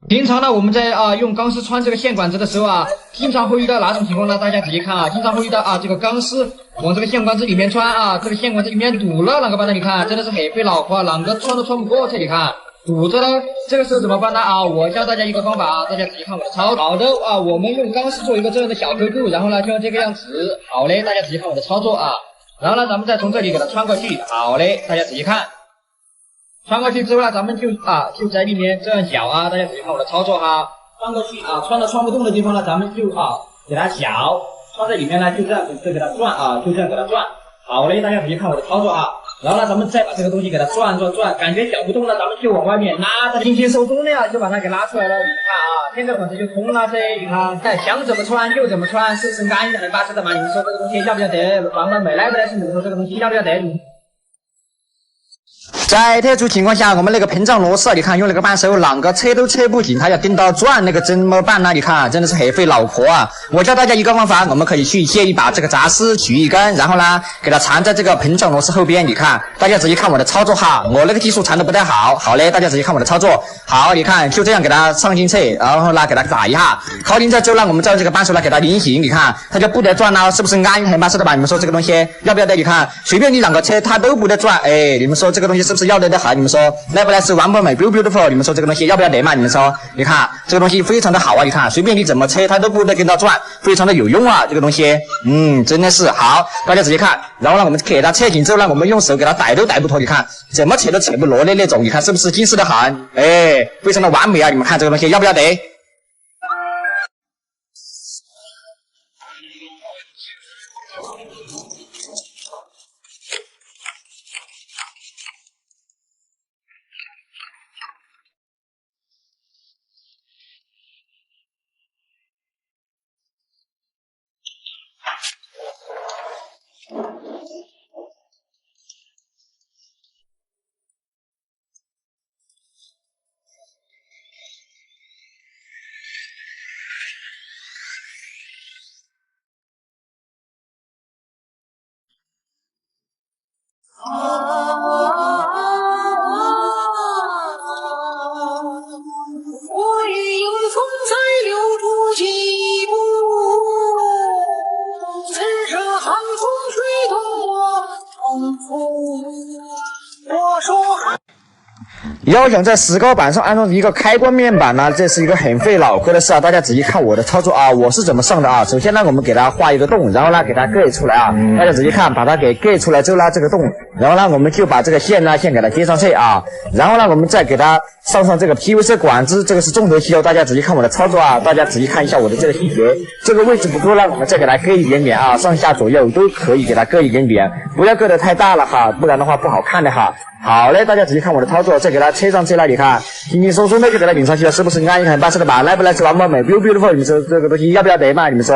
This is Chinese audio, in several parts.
平常呢，我们在用钢丝穿这个线管子的时候啊，经常会遇到哪种情况呢？大家仔细看啊，经常会遇到这个钢丝往这个线管子里面穿啊，这个线管子里面堵了，啷个办呢？你看，真的是很费脑壳，啷个穿都穿不过去，你看堵着了。这个时候怎么办呢？我教大家一个方法啊，大家仔细看我的操作。好的我们用钢丝做一个这样的小勾勾，然后呢就这个样子。好嘞，大家仔细看我的操作啊。然后呢，咱们再从这里给它穿过去。好嘞，大家仔细看。穿过去之后呢，咱们就在里面这样绞啊，大家仔细看我的操作哈。穿过去穿到穿不动的地方呢，咱们就给它绞，穿在里面呢，就这样给它转就这样给它转。好嘞，大家仔细看我的操作啊。然后呢，咱们再把这个东西给它转，感觉绞不动了，咱们就往外面拉，轻轻松松的就把它给拉出来了。你看现在管子就通了噻。你看，想怎么穿就怎么穿，是不是安逸很巴适的嘛？你们说这个东西要不要得？完了没来不来是你们说这个东西要不要得？在特殊情况下，我们那个膨胀螺丝你看用那个扳手啷个扯都扯不进，它要顶到转，那个怎么办呢？你看真的是很费脑壳啊！我教大家一个方法，我们可以去借一把这个杂丝，取一根，然后呢给它缠在这个膨胀螺丝后边。你看，大家仔细看我的操作哈，我那个技术缠的不太好。好嘞，大家仔细看我的操作。好，你看就这样给它上进去，然后呢给它打一下，靠近这之后呢，我们再用这个扳手呢给它菱形，你看它就不得转了，是不是安逸很巴适的吧？你们说这个东西要不要得？你看随便你啷个扯它都不得转，哎，你们说这个东西是不是要得的好？你们说来不来是完不美 beautiful？ 你们说这个东西要不要得嘛？你们说，你看这个东西非常的好啊！你看随便你怎么扯它都不得跟它转，非常的有用啊！这个东西，真的是好，大家仔细看。然后呢，我们给它扯紧之后呢，我们用手给它逮都逮不脱，你看怎么扯都扯不落的那种，你看是不是精致的很？哎，非常的完美啊！你们看这个东西要不要得？我欲迎风再留住几步，只是寒风吹动我痛苦。我说要想在石膏板上安装一个开关面板呢，这是一个很费脑壳的事啊！大家仔细看我的操作啊，我是怎么上的啊？首先呢，我们给它画一个洞，然后呢给它割出来啊。大家仔细看，把它给割出来之后呢，这个洞，然后呢我们就把这个线给它接上去啊。然后呢我们再给它上这个 PVC 管子，这个是重头戏哦。大家仔细看我的操作啊，大家仔细看一下我的这个细节，这个位置不够呢，我们再给它割一点点啊，上下左右都可以给它割一点点，不要割得太大了哈，不然的话不好看的哈。好嘞，大家仔细看我的操作，再给它切上去了，你看轻轻松松的就给它拧上去了，是不是安逸很巴适的吧？来不来是完不美 beautiful？ 你们说这个东西要不要得嘛？你们说？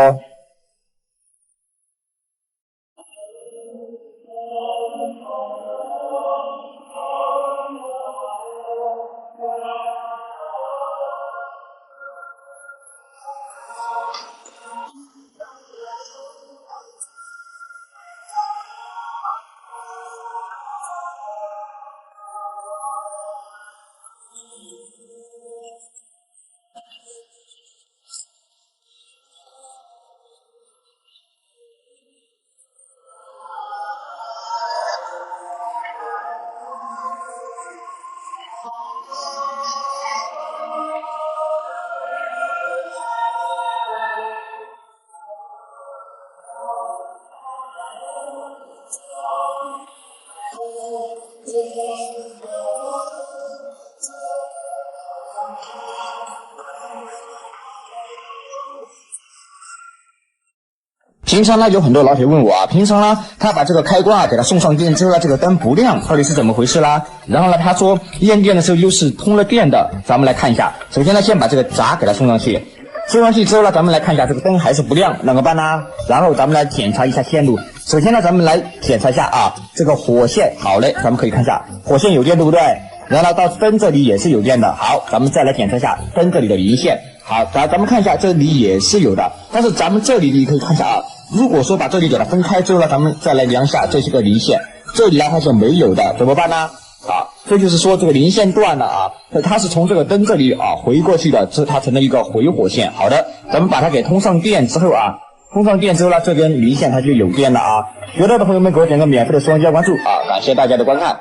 平常呢有很多老铁问我啊，平常呢他把这个开关给它送上电之后呢，这个灯不亮，到底是怎么回事啦？然后呢他说验电的时候又是通了电的，咱们来看一下。首先呢先把这个闸给它送上去，送上去之后呢，咱们来看一下这个灯还是不亮，怎么办呢？然后咱们来检查一下线路。首先呢咱们来检查一下这个火线，好嘞，咱们可以看一下火线有电对不对？然后到灯这里也是有电的。好，咱们再来检查一下灯这里的零线。好，咱们看一下这里也是有的，但是咱们这里你可以看一下如果说把这里给它分开之后呢，咱们再来量一下这些个零线，这里呢它是没有的，怎么办呢？好，这就是说这个零线断了啊，它是从这个灯这里啊回过去的，它成了一个回火线。好的，咱们把它给通上电之后啊，通上电之后呢，这边零线它就有电了啊。学到的朋友们给我点个免费的双击加关注啊，感谢大家的观看。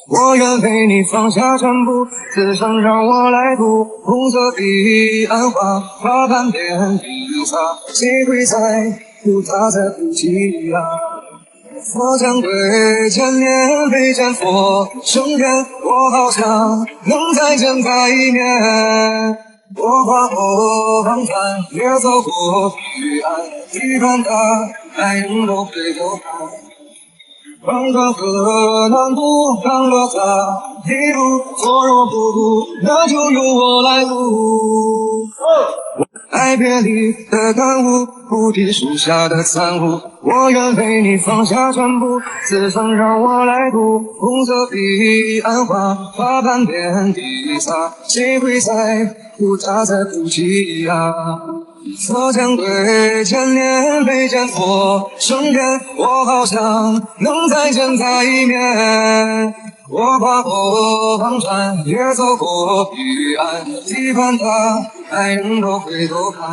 我愿为你放下全部，此生让我来渡。红色彼岸花，花瓣遍地撒，谁会在乎它在哭泣啊？佛将归千年，被见佛升天，我好想能再见他一面。我跨过黄泉，也走过彼岸，期盼他还能够回头看。横穿河南渡，当了他一路，错若不渡，那就由我来渡。爱别离的感悟，菩提树下的参悟，我愿为你放下全部，此生让我来渡。红色彼岸花，花瓣遍地撒，谁会在乎它在哭泣呀？佛将归千年，被见佛升天，我好想能再见他一面。我跨过黄泉，也走过彼岸，期盼他还能够回头看。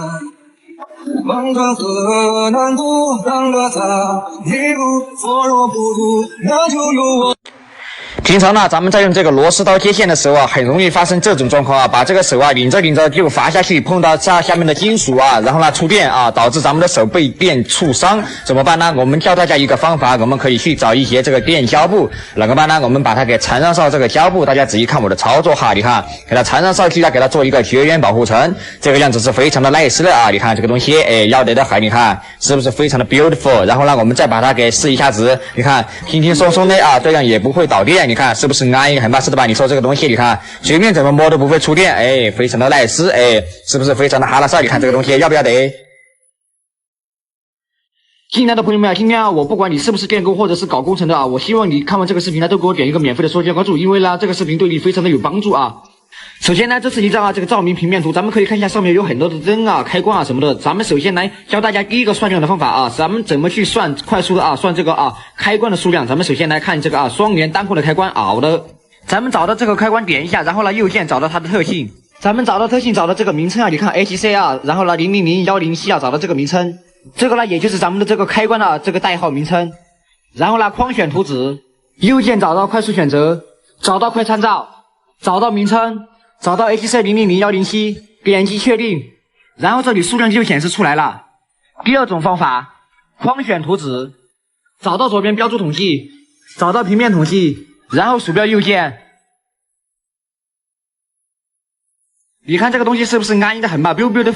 横穿河南渡，当了他一路，错若不渡，那就由我。平常呢，咱们在用这个螺丝刀接线的时候啊，很容易发生这种状况啊，把这个手啊拧着拧着就滑下去，碰到下面的金属啊，然后呢触电啊，导致咱们的手被电触伤，怎么办呢？我们教大家一个方法，我们可以去找一些这个电胶布，哪个办呢？我们把它给缠上这个胶布，大家仔细看我的操作哈，你看，给它缠上去呢，给它做一个绝缘保护层，这个样子是非常的耐湿的啊，你看这个东西，哎，要得的很，你看是不是非常的 beautiful？ 然后呢，我们再把它给试一下子，你看轻轻松松的啊，这样也不会导电，你看是不是安逸很巴适的吧？你说这个东西，你看随便怎么摸都不会触电，哎，非常的耐湿，哎，是不是非常的哈拉萨？你看这个东西要不要得？进来的朋友们啊，今天啊，我不管你是不是电工或者是搞工程的啊，我希望你看完这个视频呢，都给我点一个免费的双击关注，因为呢，这个视频对你非常的有帮助啊。首先呢，这是一张这个照明平面图，咱们可以看一下上面有很多的灯啊、开关啊什么的。咱们首先来教大家第一个算量的方法啊，咱们怎么去算快速的算这个开关的数量。咱们首先来看这个双联单控的开关好的，咱们找到这个开关点一下，然后呢右键找到它的特性，咱们找到特性，找到这个名称啊，你看 HC 然后呢000107找到这个名称，这个呢也就是咱们的这个开关的这个代号名称。然后呢框选图纸，右键找到快速选择，找到快参照，找到名称。找到 HC000107，点击确定，然后这里数量就显示出来了。第二种方法，框选图纸，找到左边标注统计，找到平面统计，然后鼠标右键。你看这个东西是不是安逸的很嘛 ？beautiful。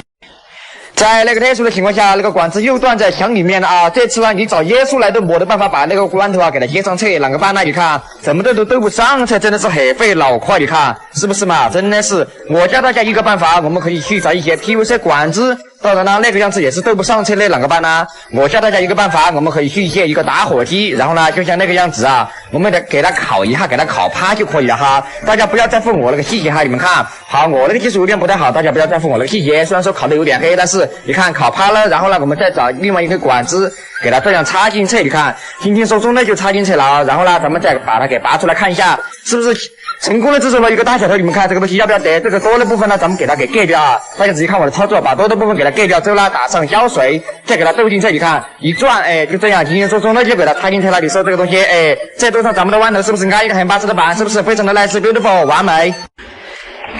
在那个特殊的情况下，那个管子又断在墙里面了啊！这次呢，你找耶稣来都没得办法把那个关头给它接上去，啷个办呢？你看怎么都不上去，真的是很费脑壳，你看是不是嘛？真的是，我教大家一个办法，我们可以去找一些 PVC 管子。当然呢，那个样子也是斗不上去的，啷个办呢？我教大家一个办法，我们可以去借一个打火机，然后呢，就像那个样子啊，我们得给它烤一下，给它烤趴就可以了哈。大家不要再问我那个细节哈，你们看好，我那个技术有点不太好，大家不要再问我那个细节。虽然说烤的有点黑，但是你看烤趴了，然后呢，我们再找另外一个管子，给它这样插进去，你看轻轻松松的就插进去了。然后呢，咱们再把它给拔出来看一下，是不是成功的制作了一个大小头？你们看这个东西要不要得？这个多的部分呢，咱们给它给盖掉啊。大家仔细看我的操作，把多的部分给它盖掉之后呢，打上胶水，再给它斗进去，你看一转，哎，就这样轻轻松松的就给它插进去了。你说这个东西，哎，再斗上咱们的弯头，是不是安逸的很巴适的板？是不是非常的 nice beautiful 完美？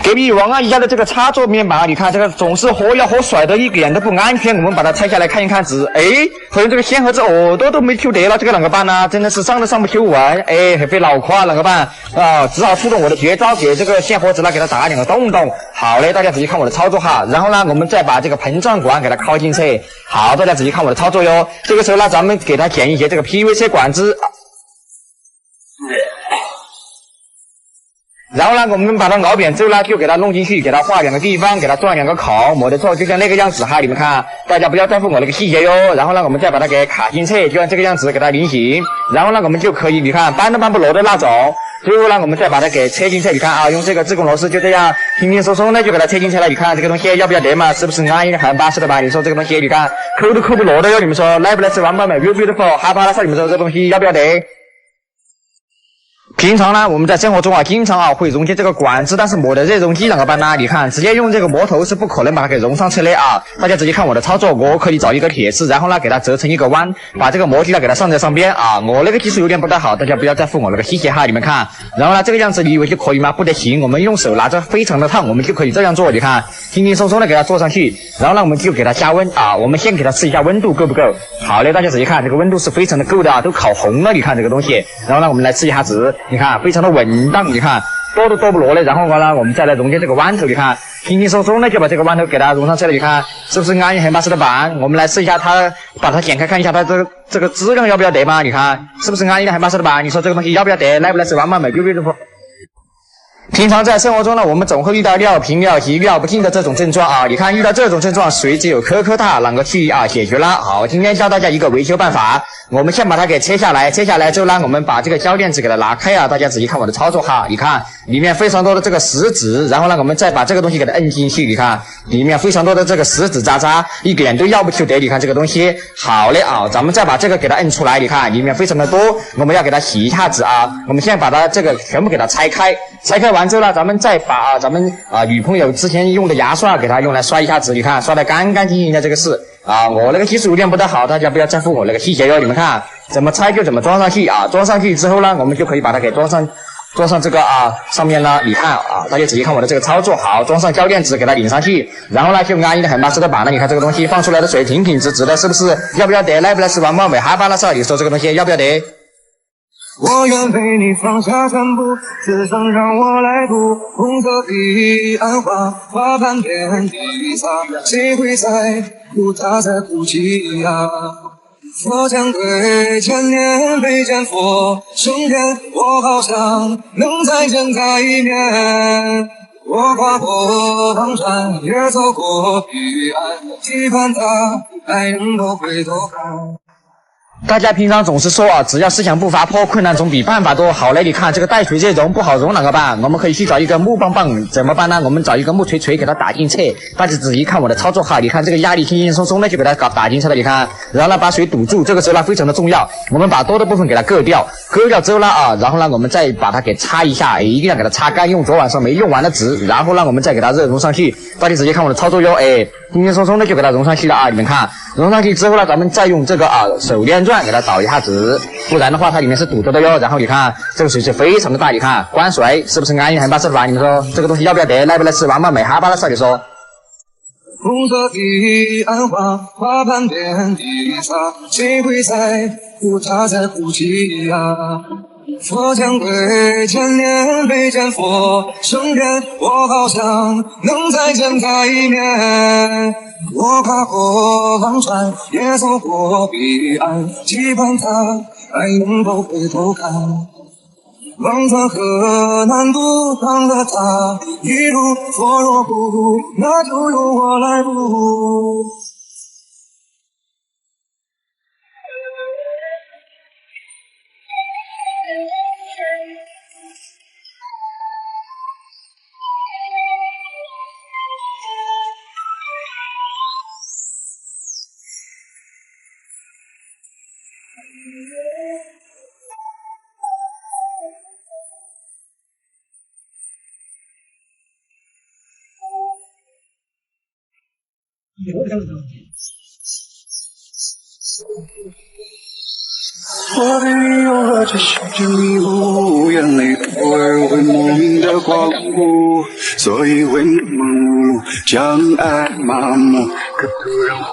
给你玩啊一下的这个插座面板，你看这个总是活摇活甩的，一点都不安全。我们把它拆下来看一看纸，哎，好像这个线盒子耳朵都没揪得了，这个啷个办呢？真的是上都上不去完，哎，很费脑壳，啷个办啊？只好出动我的绝招，给这个线盒子呢给它打2个洞洞。好嘞，大家仔细看我的操作哈。然后呢，我们再把这个膨胀管给它靠进去。好，大家仔细看我的操作哟。这个时候呢，咱们给它剪一些这个 PVC 管子。然后呢，我们把它熬扁之后呢，就给它弄进去，给它画2个地方，给它钻2个孔，没得错，就像那个样子哈。你们看，大家不要在乎我那个细节哟。然后呢，我们再把它给卡进去，就像这个样子，给它菱形。然后呢，我们就可以，你看搬都搬不落的那种。最后呢，我们再把它给切进去，你看啊，用这个自贡螺丝就这样轻轻松松的就给它切进去了。你看这个东西要不要得嘛？是不是安逸的很巴适的吧？你说这个东西，你看抠都抠不落的哟。你们说来不来吃完美beautiful 哈巴拉萨？你们说这东西要不要得？平常呢，我们在生活中啊，经常啊会溶解这个管子，但是没得热溶剂啷个办呢？你看，直接用这个磨头是不可能把它给溶上去的啊！大家直接看我的操作，我可以找一个铁丝，然后呢给它折成一个弯，把这个磨剂呢给它上在上边啊！我那个技术有点不太好，大家不要再附我那个细节哈，你们看。然后呢这个样子你以为就可以吗？不得行，我们用手拿着非常的烫，我们就可以这样做，你看，轻轻松松的给它做上去，然后呢我们就给它加温啊！我们先给它试一下温度够不够？好嘞，大家仔细看，这个温度是非常的够的啊，都烤红了，你看这个东西。然后呢我们来试一下子，你看非常的稳当，你看多都多不落的。然后呢我们再来溶解这个豌头，你看轻轻松松的就把这个豌头给它融上去了，你看是不是安逸很巴适的板？我们来试一下它，把它剪开看一下它这个质量要不要得嘛？你看是不是安逸的很巴适的板？你说这个东西要不要得？来不来吃完嘛？美不不。平常在生活中呢，我们总会遇到尿频尿急尿不尽的这种症状啊。你看遇到这种症状，谁只有磕磕大啷个去啊解决了？好，今天教大家一个维修办法。我们先把它给切下来，切下来之后呢，我们把这个胶垫纸给它拿开啊。大家仔细看我的操作哈，你看里面非常多的这个石子，然后呢，我们再把这个东西给它摁进去，你看里面非常多的这个石子渣渣，一点都要不出得。你看这个东西好嘞啊，咱们再把这个给它摁出来，你看里面非常的多，我们要给它洗一下子啊。我们现在把它这个全部给它拆开，拆开完之后呢，咱们再把咱们女朋友之前用的牙刷给它用来刷一下子，你看刷得干干净净的，这个是。我那个技术有点不太好，大家不要在乎我那个细节哟。你们看怎么拆就怎么装上去啊，装上去之后呢，我们就可以把它给装上这个上面呢，你看大家仔细看我的这个操作，好，装上胶垫纸给它拧上去，然后呢就安逸的很巴适的板了。你看这个东西放出来的水挺直直的，是不是？要不要得？来不来吃完嘛？美哈巴拉少，你说这个东西要不要得？我愿为你放下全部，此生让我来读。红色彼岸花，花瓣遍地撒，谁会在乎他在哭泣呀？佛前归，千年未见佛升天，我好想能再见他一面。我跨过黄山，也走过彼岸，期盼他还能够回头看。大家平常总是说只要思想不发破，困难总比办法多。好嘞，你看这个带水这融不好融啷个办？我们可以去找一个木棒棒，怎么办呢？我们找一个木锤锤给它打进去。大家仔细看我的操作哈，你看这个压力轻轻松松的就给它打进去了，你看，然后呢把水堵住，这个时候呢非常的重要，我们把多的部分给它割掉之后呢然后呢我们再把它给擦一下，一定要给它擦干，用昨晚上没用完的纸，然后呢我们再给它热熔上去。大家仔细看我的操作哟，轻轻松松的就给它熔上去了啊！你们看，熔上去之后呢，咱们再用这个手电钻给它倒一下子，不然的话它里面是堵着的哟。然后你看这个水是非常的大，你看关水是不是安逸很巴适吧？你们说这个东西要不要得？来不来吃完嘛？美哈巴拉少，你说。红色彼岸花，花瓣遍地撒，谁会在乎他在哭泣呀？佛前归，千年未见佛升天，我好想能再见他一面。我跨过黄川，也走过彼岸，期盼他还能够回头看。忘川河南渡，当了他一路，佛若不渡，那就由我来渡。我的理由和这心之迷雾，眼泪偶尔会莫名的光顾，所以会忙碌，将爱麻木，可突然会。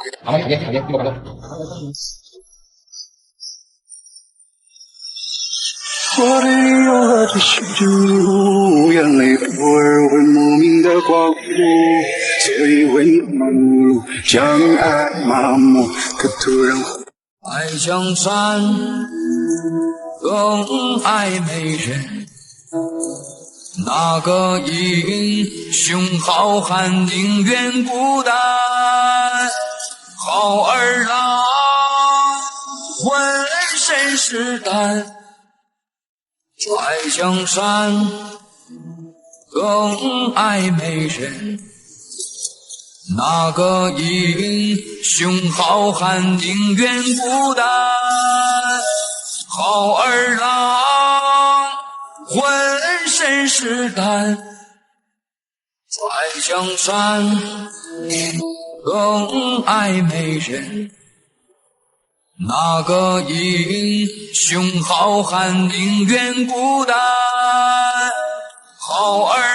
我的理由和这心之迷雾，眼泪偶尔会莫名的光顾，所以会忙碌，将爱麻木，可突然会。爱江山更爱美人，那个英雄好汉宁愿孤单，好儿郎浑身是胆。爱江山更爱美人，那个英雄好汉宁愿孤单，好儿郎浑身是胆，在江山更爱美人。那个英雄好汉宁愿孤单，好儿